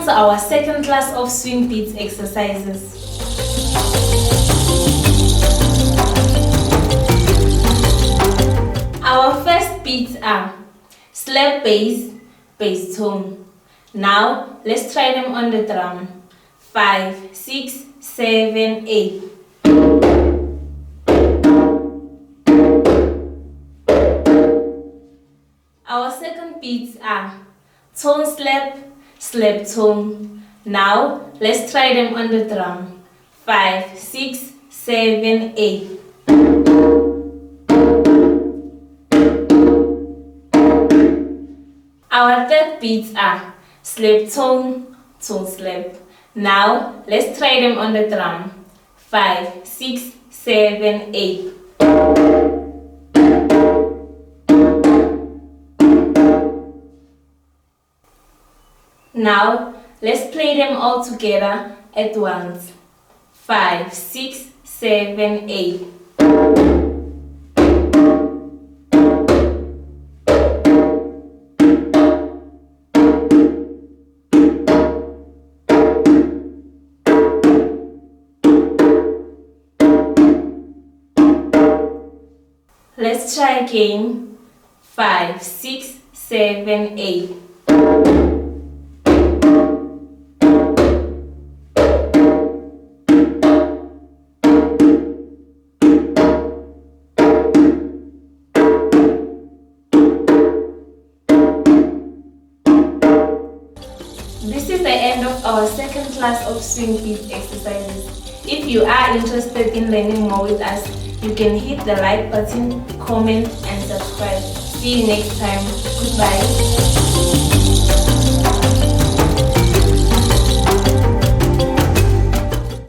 Welcome to our second class of swing beats exercises. Our first beats are slap bass, bass tone. Now let's try them on the drum. 5, 6, 7, 8. Our second beats are tone slap, slap tone. Now let's try them on the drum. 5, 6, 7, 8. Our third beats are slap tone, tone slap. Now let's try them on the drum. 5, 6, 7, 8. Now let's play them all together at once. 5, 6, 7, 8. Let's try again. 5, 6, 7, 8. This is the end of our second class of swing beat exercises. If you are interested in learning more with us, you can hit the like button, comment and subscribe. See you next time. Goodbye.